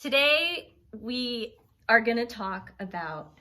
Today, we are going to talk about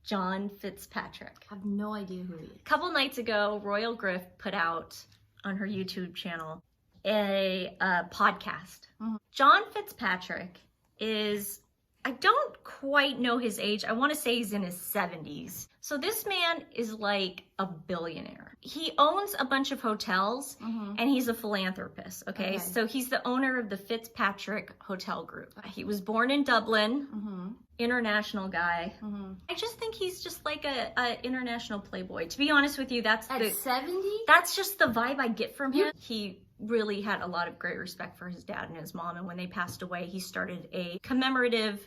John Fitzpatrick. I have no idea who he is. A couple nights ago, Royal Griff put out on her YouTube channel a podcast. Mm-hmm. John Fitzpatrick is, I don't quite know his age. I want to say he's in his 70s. So this man is like a billionaire. He owns a bunch of hotels and he's a philanthropist, okay? So he's the owner of the Fitzpatrick Hotel Group. He was born in Dublin, international guy. I just think he's just like a international playboy. To be honest with you, At 70? that's just the vibe I get from him. He really had a lot of great respect for his dad and his mom, and when they passed away, he started a commemorative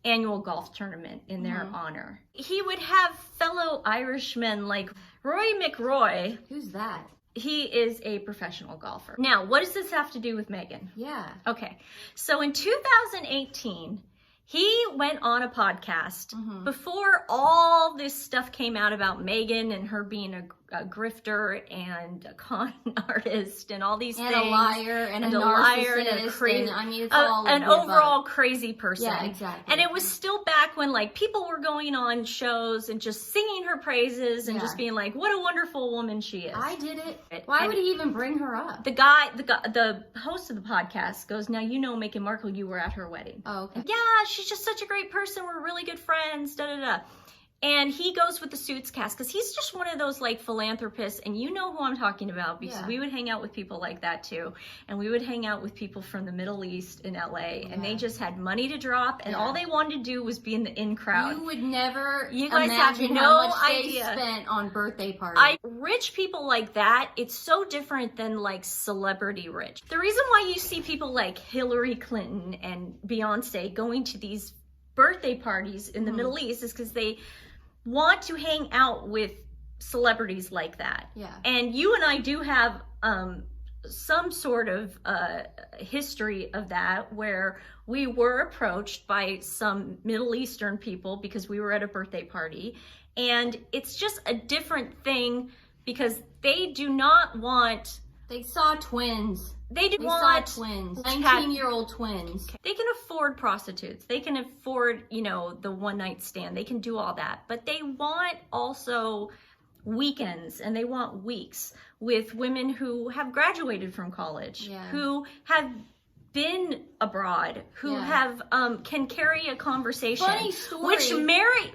annual golf tournament in their honor. He would have fellow Irishmen like Roy McIlroy. Who's that? He is a professional golfer. Now, what does this have to do with Meghan? Yeah. Okay, so in 2018, he went on a podcast before all this stuff came out about Meghan and her being a grifter and a con artist and all these things. And a liar and a liar and a narcissist. crazy, I mean, it's all an overall crazy person. Yeah, exactly. And it was still back when like people were going on shows and just singing her praises and just being like, what a wonderful woman she is. I did it. Why would he even bring her up? The host of the podcast goes, now you know Meghan Markle, you were at her wedding. Oh, okay. Yeah, she's just such a great person. We're really good friends, da da da. And he goes with the Suits cast because he's just one of those like philanthropists, and you know who I'm talking about because we would hang out with people like that too. And we would hang out with people from the Middle East in LA, and they just had money to drop, and all they wanted to do was be in the in crowd. You would never You guys imagine have how no much idea. they spent on birthday parties. Rich people like that, it's so different than like celebrity rich. The reason why you see people like Hillary Clinton and Beyonce going to these birthday parties in the Middle East is because they want to hang out with celebrities like that. Yeah. And you and I do have some sort of history of that where we were approached by some Middle Eastern people because we were at a birthday party. And it's just a different thing because they do not want... They saw twins. They saw twins. 19-year-old twins. They can afford prostitutes. They can afford, you know, the one-night stand. They can do all that. But they want also weekends and they want weeks with women who have graduated from college, who have been abroad, who have can carry a conversation. Funny story.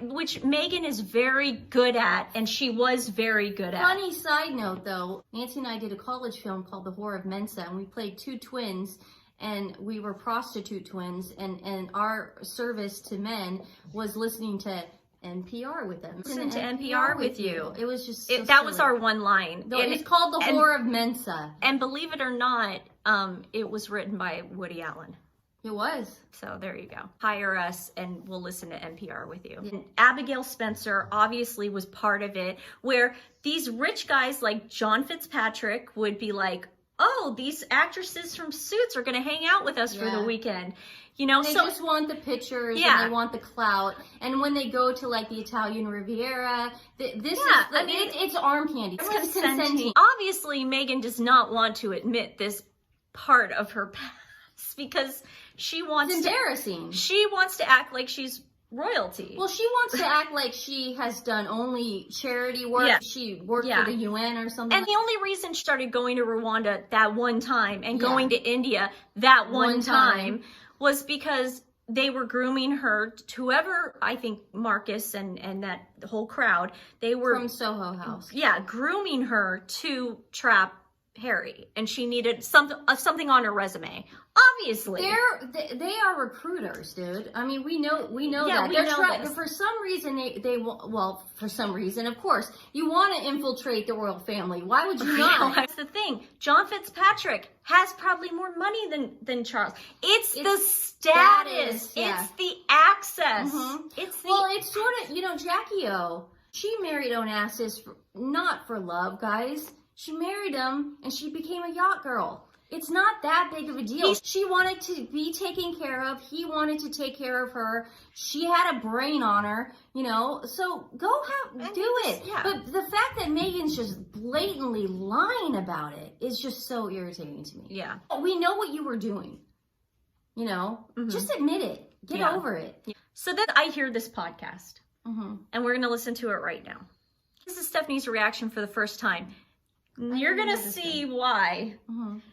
Which Meghan is very good at, and she was very good at. Funny side note though, Nancy and I did a college film called The Whore of Mensa, and we played two twins, and we were prostitute twins, and our service to men was listening to NPR with them. Listen to NPR with you. It was just that was our one line. It's called The Whore of Mensa. And believe it or not, it was written by Woody Allen. It was. So there you go. Hire us and we'll listen to NPR with you. And Abigail Spencer obviously was part of it, where these rich guys like John Fitzpatrick would be like, oh, these actresses from Suits are going to hang out with us for the weekend. You know, they just want the pictures and they want the clout. And when they go to like the Italian Riviera, it's arm candy. It's consenting. Obviously, Meghan does not want to admit this part of her past because she wants it's embarrassing. She wants to act like she's royalty. Well, she wants to act like she has done only charity work. Yeah. She worked for the UN or something. And the only reason she started going to Rwanda that one time and going to India that one time was because they were grooming her to whoever, I think Marcus and that whole crowd, they were from Soho House. Yeah, grooming her to trap Harry, and she needed something on her resume. Obviously, they are recruiters, dude. I mean, we know that. They're for some reason for some reason, of course, you want to infiltrate the royal family. Why would you not? That's the thing. John Fitzpatrick has probably more money than Charles. It's the status. Yeah. It's the access. It's sort of, Jackie O. She married Onassis not for love, guys. She married him and she became a yacht girl. It's not that big of a deal. She wanted to be taken care of. He wanted to take care of her. She had a brain on her, so go do it. Yeah. But the fact that Meghan's just blatantly lying about it is just so irritating to me. Yeah. We know what you were doing. You know, just admit it. Get over it. So then I hear this podcast, and we're going to listen to it right now. This is Stephanie's reaction for the first time. You're going to see why,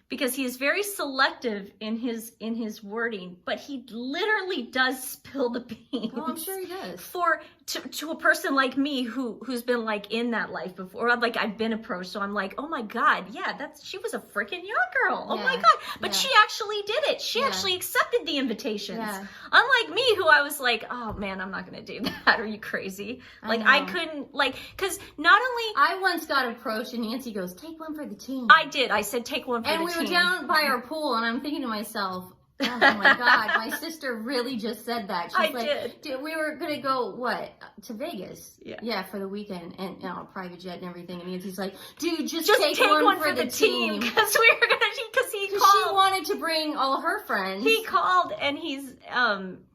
because he is very selective in his wording, but he literally does spill the beans. Oh, I'm sure he does. To a person like me who's been like in that life before, like I've been approached, so I'm like, oh my God, yeah, she was a freaking yacht girl. Oh my God. But she actually did it. She actually accepted the invitations. Yeah. Unlike me, who I was like, oh man, I'm not going to do that. Are you crazy? Like I couldn't, like, because not only... I once got approached and Nancy goes, take one for the team. I did. I said, take one for the team. And we were down by our pool and I'm thinking to myself, oh my God, my sister really just said that. She's Dude, we were going to go, to Vegas. Yeah, for the weekend and private jet and everything. And Nancy's like, dude, just take one for the team. Because we were going to, because he called. She wanted to bring all her friends. He called and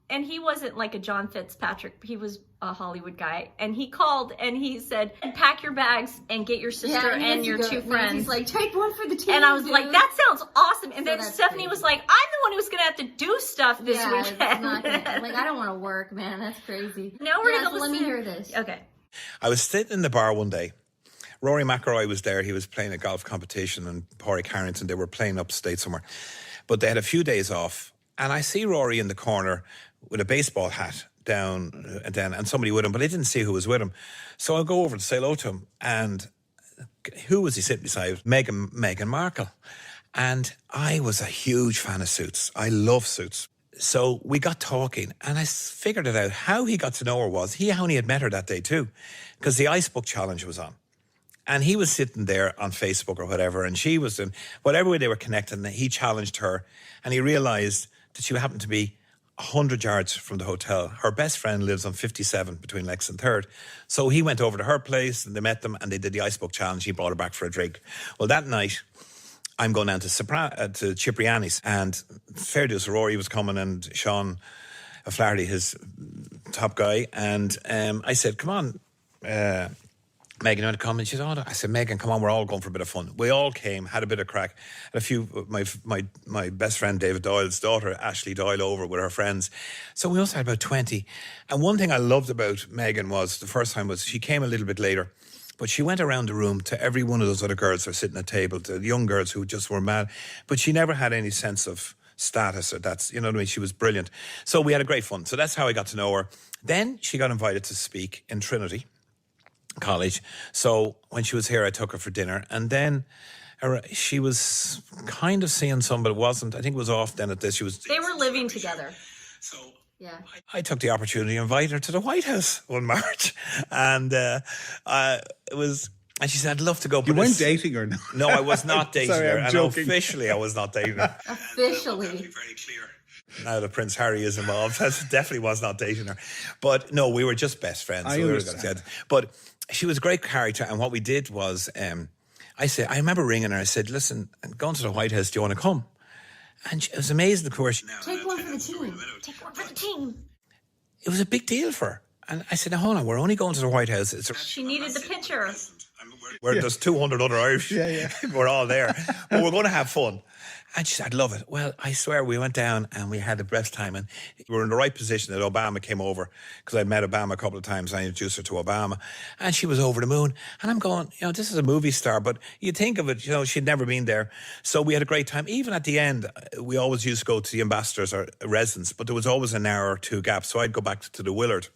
and he wasn't like a John Fitzpatrick. He was a Hollywood guy. And he called and he said, pack your bags and get your sister and your two friends. He's like, take one for the team. And I was like, that sounds awesome. And then Stephanie was like, I'm the one who's going to have to do stuff this weekend. Like, I don't want to work, man. That's crazy. Now we're going to listen. Let me hear this. Okay. I was sitting in the bar one day. Rory McIlroy was there. He was playing a golf competition, and Pádraig Harrington, they were playing upstate somewhere. But they had a few days off. And I see Rory in the corner with a baseball hat down, and somebody with him, but I didn't see who was with him. So I go over to say hello to him, and who was he sitting beside? Meghan Markle. And I was a huge fan of suits. I love suits. So we got talking, and I figured it out. How he got to know her was, he only had met her that day too, because the Ice Book Challenge was on. And he was sitting there on Facebook or whatever, and she was in whatever way they were connecting, he challenged her, and he realised that she happened to be 100 yards from the hotel. Her best friend lives on 57 between Lex and 3rd. So he went over to her place and they met them and they did the Ice Book Challenge. He brought her back for a drink. Well, that night, I'm going down to Cipriani's, and fair dues, Rory was coming and Sean O'Flaherty, his top guy. And I said, come on, Meghan, you want to come? And she said, I said, Meghan, come on, we're all going for a bit of fun. We all came, had a bit of crack. And a few, my best friend David Doyle's daughter, Ashley Doyle, over with her friends. So we also had about 20. And one thing I loved about Meghan was, the first time was, she came a little bit later, but she went around the room to every one of those other girls that were sitting at the table, to the young girls who just were mad. But she never had any sense of status, or that's, you know what I mean? She was brilliant. So we had a great fun. So that's how I got to know her. Then she got invited to speak in Trinity College. So when she was here, I took her for dinner, and then she was kind of seeing some, but it wasn't. I think it was off then at this. They were living together. So yeah, I took the opportunity to invite her to the White House one March, and it was. And she said, I'd love to go. You weren't dating her? No, I was not dating Sorry, her. I'm and joking. Officially, I was not dating her. Officially. Very clear. Now that Prince Harry is involved, I definitely was not dating her. But no, we were just best friends. I understand. But she was a great character. And what we did was, I remember ringing her. I said, listen, I'm going to the White House. Do you want to come? And it was amazing, of course. Take one for the team. Take one for the team. It was a big deal for her. And I said, now, hold on, we're only going to the White House. She needed the picture. Where there's 200 other Irish. Yeah. We're all there. But we're going to have fun. And she said, I'd love it. Well, I swear, we went down and we had the best time. And we were in the right position that Obama came over, because I'd met Obama a couple of times. I introduced her to Obama. And she was over the moon. And I'm going, this is a movie star. But you think of it, she'd never been there. So we had a great time. Even at the end, we always used to go to the ambassadors or residence. But there was always an hour or two gap. So I'd go back to the Willard.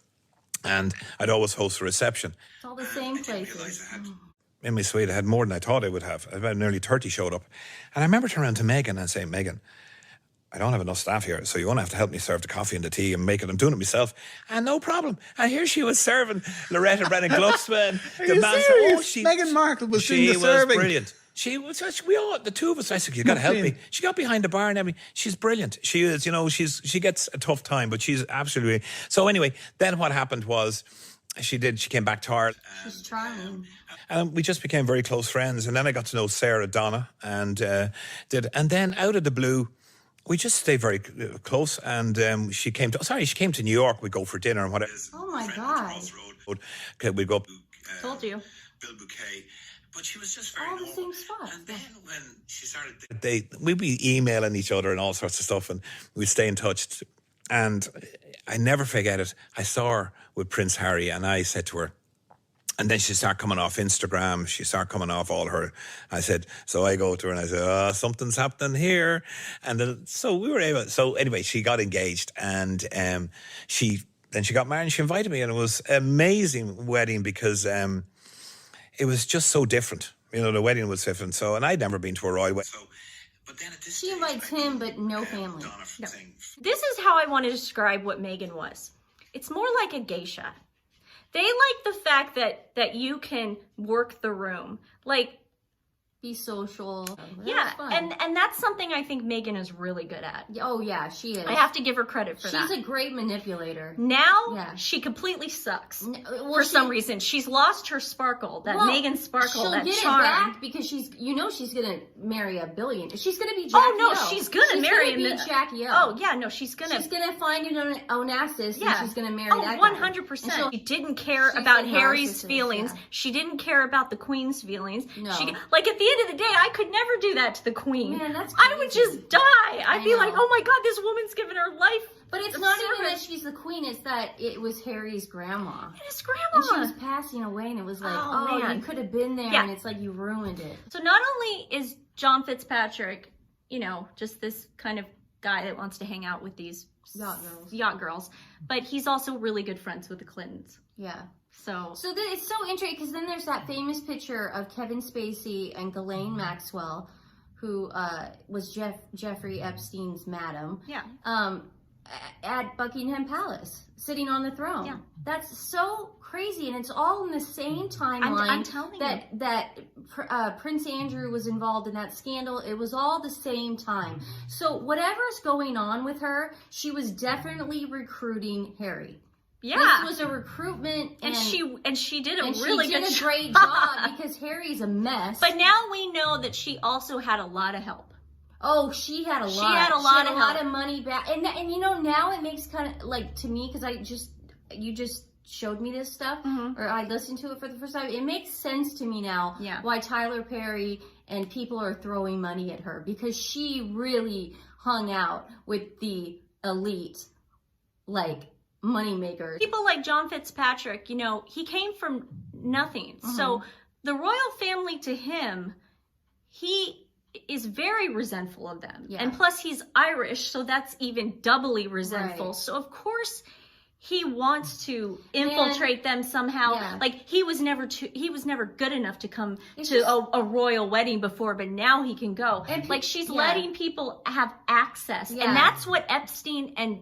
And I'd always host a reception. It's all the same places. In my suite, I had more than I thought I would have. About nearly 30 showed up. And I remember turning around to Meghan and saying, Meghan, I don't have enough staff here, so you're going to have to help me serve the coffee and the tea and make it. I'm doing it myself. And no problem. And here she was serving Loretta Brennan Glucksman. Meghan Markle was doing the serving. She was brilliant. She was, the two of us, I said, you got to help me. She got behind the bar and everything. She's brilliant. She is, she gets a tough time, but she's absolutely. So anyway, then what happened was, she came back to Ireland. She's trying. And we just became very close friends. And then I got to know Sarah Donna and and then out of the blue, we just stayed very close. And she came to New York. We'd go for dinner and whatever. Oh my God. Okay, we'd go up. Told you. Bill Bouquet. But she was just very all the normal. same spot. And then when she started, we'd be emailing each other and all sorts of stuff, and we'd stay in touch. And I never forget it. I saw her with Prince Harry, and I said to her, and then she started coming off Instagram. She started coming off all her. I said, so I go to her and I said, oh, something's happening here. And then, so we were able. So anyway, she got engaged, and then she got married. And she invited me, and it was an amazing wedding because it was just so different. You know, the wedding was different. So, and I'd never been to a royal wedding. So, but then at this She invites him, but no family. No. This is how I want to describe what Meghan was. It's more like a geisha. They like the fact that you can work the room. Like, Be social. yeah, and that's something I think Meghan is really good at. Oh yeah, she is. I have to give her credit for that. She's a great manipulator. Now, she completely sucks. For some reason. She's lost her sparkle, that Meghan sparkle, that get charm. It back because she's gonna marry a billion. She's gonna be Jackie Oh no, O. she's gonna marry him. Jackie O. Oh yeah, no, she's gonna find an Onassis and she's gonna marry that 100%. She didn't care about Harry's feelings. Yeah. She didn't care about the Queen's feelings. No. Like at the end of the day, I could never do that to the Queen. Man, that's crazy. I would just die. I'd be like, oh my God, this woman's given her life. But it's not even that she's the queen, it's that it was Harry's grandma. It is grandma. And she was passing away, and it was like, oh man, you could have been there, and it's like you ruined it. So not only is John Fitzpatrick, you know, just this kind of guy that wants to hang out with these yacht girls, but he's also really good friends with the Clintons. Yeah. So it's so interesting because then there's that famous picture of Kevin Spacey and Ghislaine Maxwell, who was Jeffrey Epstein's madam. Yeah. At Buckingham Palace, sitting on the throne. Yeah. That's so crazy, and it's all in the same timeline. I'm telling you. That Prince Andrew was involved in that scandal. It was all the same time. So whatever's going on with her, she was definitely recruiting Harry. Yeah, this was a recruitment, and she did a a great job because Harry's a mess. But now we know that she also had a lot of help. Oh, she had a lot. She had a lot of money back, and you know now it makes kind of like to me because you just showed me this stuff, or I listened to it for the first time. It makes sense to me now why Tyler Perry and people are throwing money at her because she really hung out with the elite, like. Moneymakers. People like John Fitzpatrick, you know, he came from nothing. So the royal family to him, he is very resentful of them. Yeah. And plus he's Irish, so that's even doubly resentful. Right. So of course he wants to infiltrate them somehow. Yeah. Like he was never good enough to come to a royal wedding before, but now he can go. And like she's letting people have access. Yeah. And that's what Epstein and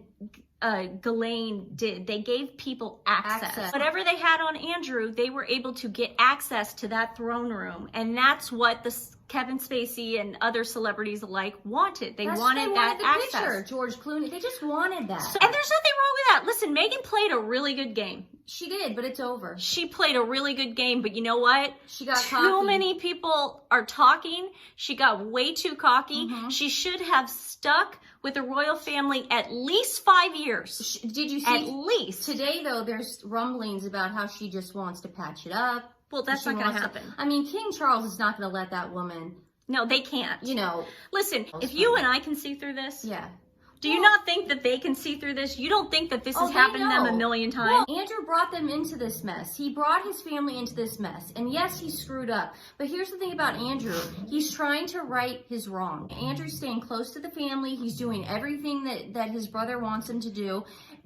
Ghislaine did. They gave people access. Whatever they had on Andrew, they were able to get access to that throne room. And that's what Kevin Spacey and other celebrities alike wanted. They wanted that access. Picture, George Clooney. They just wanted that. And there's nothing wrong with that. Listen, Meghan played a really good game. She did, but it's over. She played a really good game, but you know what? She got too many people are talking. She got way too cocky. She should have stuck with the royal family at least 5 years. Did you see? At least. Today, though, there's rumblings about how she just wants to patch it up. Well, that's not going to happen. I mean, King Charles is not going to let that woman. No, they can't. You know. Listen, if you and I can see through this. Yeah. Do you not think that they can see through this? You don't think that this has happened to them a million times? Well, Andrew brought them into this mess. He brought his family into this mess. And yes, he screwed up. But here's the thing about Andrew. He's trying to right his wrong. Andrew's staying close to the family. He's doing everything that his brother wants him to do.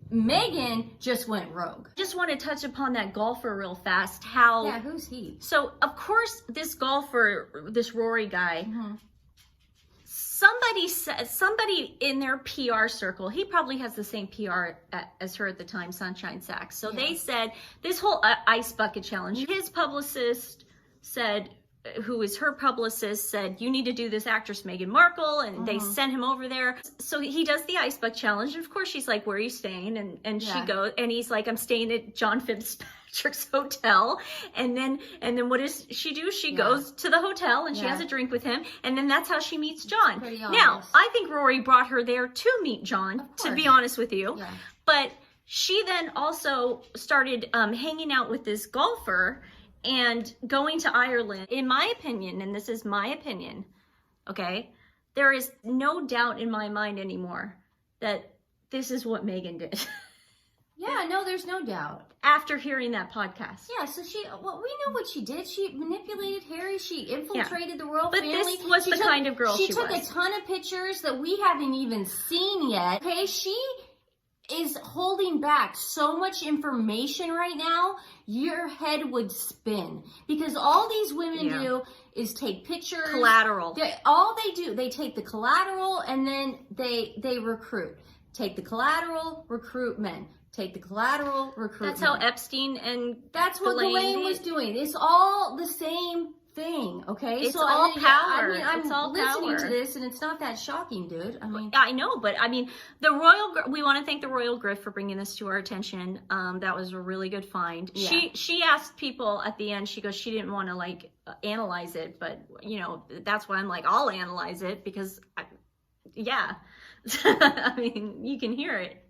Meghan just went rogue. Just want to touch upon that golfer real fast. Yeah, who's he? So, of course, this golfer, this Rory guy... Somebody in their PR circle, he probably has the same PR as her at the time, Sunshine Sachs. So they said this whole ice bucket challenge, his publicist said, who is her publicist, said, you need to do this actress Meghan Markle, and they sent him over there. So he does the ice bucket challenge, and of course she's like, where are you staying? And she goes, and he's like, I'm staying at John Fitzpatrick's hotel. And then what does she do? She goes to the hotel and she has a drink with him, and then that's how she meets John. Now, I think Rory brought her there to meet John, to be honest with you. Yeah. But she then also started hanging out with this golfer, and going to Ireland. In my opinion, and this is my opinion, okay, there is no doubt in my mind anymore that this is what Meghan did. Yeah, no, there's no doubt. After hearing that podcast. Yeah, so we know what she did. She manipulated Harry. She infiltrated the royal but family. This was the kind of girl she was. She took a ton of pictures that we haven't even seen yet. Okay, she is holding back so much information right now, your head would spin. Because all these women do is take pictures. Collateral. All they do, they take the collateral and then they recruit. Take the collateral, recruit men. Take the collateral, recruit That's men. how Epstein and That's what Ghislaine was doing. It's all the same thing, okay? It's all power. I'm all listening power. to this, and it's not that shocking, dude. I mean, I know, but I mean, we want to thank the Royal Grift for bringing this to our attention. That was a really good find. Yeah. She asked people at the end. She goes, she didn't want to like analyze it, but you know, that's why I'm like, I'll analyze it because, I mean, you can hear it.